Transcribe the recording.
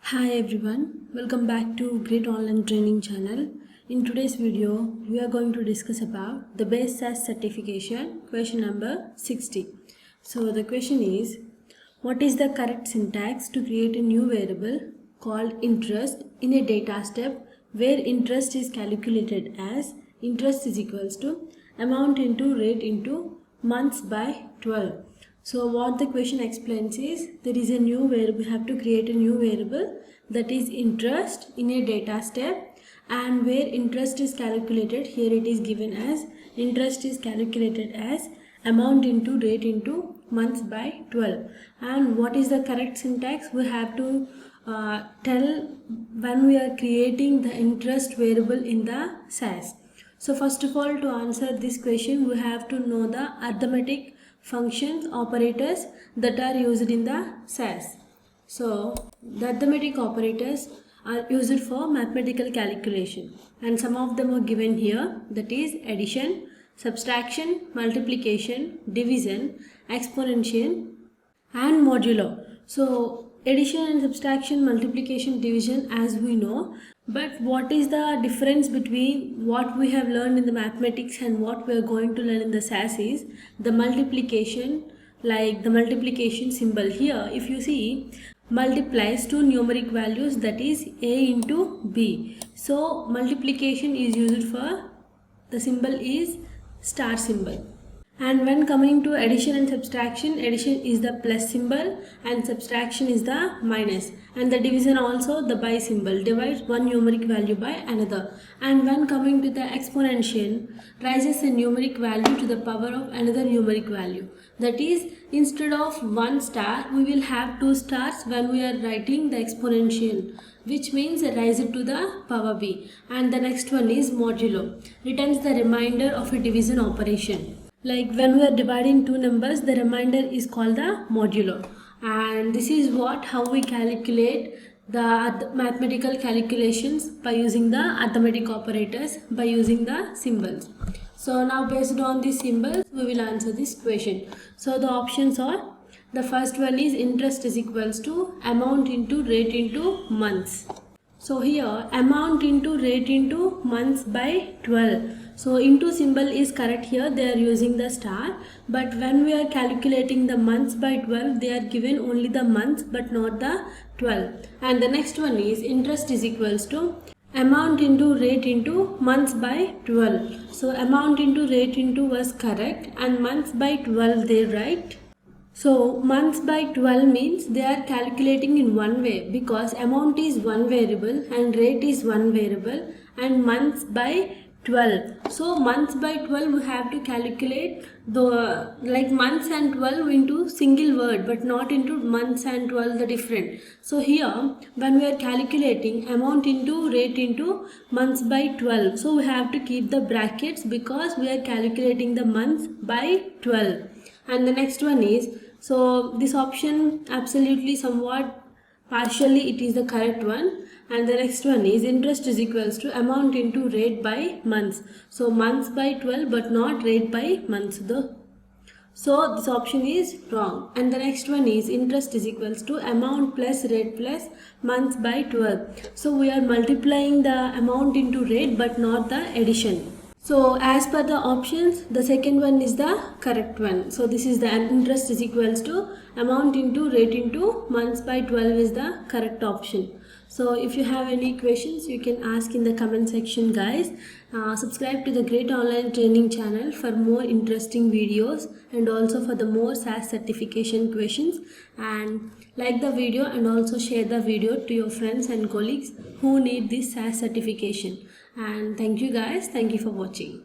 Hi everyone, welcome back to Great Online Training channel. In today's video, we are going to discuss about the base SAS certification, question number 60. So the question is, what is the correct syntax to create a new variable called interest in a data step where interest is calculated as interest is equals to amount into rate into months by 12. So what the question explains is, there is a new variable, we have to create a new variable that is interest in a data step, and where interest is calculated, here it is given as interest is calculated as amount into rate into months by 12. And what is the correct syntax? We have to tell when we are creating the interest variable in the SAS. So first of all, to answer this question, we have to know the arithmetic functions, operators that are used in the SAS. So the arithmetic operators are used for mathematical calculation, and some of them are given here, that is addition, subtraction, multiplication, division, exponential and modulo. So addition and subtraction, multiplication, division, as we know, but what is the difference between what we have learned in the mathematics and what we are going to learn in the SAS is the multiplication. Like the multiplication symbol here, if you see, multiplies two numeric values, that is a into b. So multiplication is used for, the symbol is star symbol. And when coming to addition and subtraction, addition is the plus symbol and subtraction is the minus, and the division also the by symbol, divides one numeric value by another. And when coming to the exponential, raises a numeric value to the power of another numeric value. That is, instead of one star, we will have two stars when we are writing the exponential, which means raise it to the power b. And the next one is modulo, returns the remainder of a division operation. Like when we are dividing two numbers, the remainder is called the modulo. And this is how we calculate the mathematical calculations by using the arithmetic operators, by using the symbols. So now based on these symbols, we will answer this question. So the options are, the first one is interest is equals to amount into rate into months. So here amount into rate into months by 12. So into symbol is correct, here they are using the star, but when we are calculating the months by 12, they are given only the months but not the 12. And the next one is interest is equals to amount into rate into months by 12. So amount into rate into was correct, and months by 12 they write. So months by 12 means they are calculating in one way, because amount is one variable and rate is one variable, and months by 12. So months by 12 we have to calculate the months and 12 into single word, but not into months and 12 the different. So here when we are calculating amount into rate into months by 12, so we have to keep the brackets because we are calculating the months by 12. And the next one is, so this option absolutely somewhat partially it is the correct one. And the next one is interest is equals to amount into rate by months. So months by 12 but not rate by months though. So this option is wrong. And the next one is interest is equals to amount plus rate plus months by 12. So we are multiplying the amount into rate but not the addition. So as per the options, the second one is the correct one. So this is the interest is equals to amount into rate into months by 12 is the correct option. So if you have any questions, you can ask in the comment section, guys. Subscribe to the Great Online Training channel for more interesting videos, and also for the more SAS certification questions. And like the video and also share the video to your friends and colleagues who need this SAS certification. And thank you guys. Thank you for watching.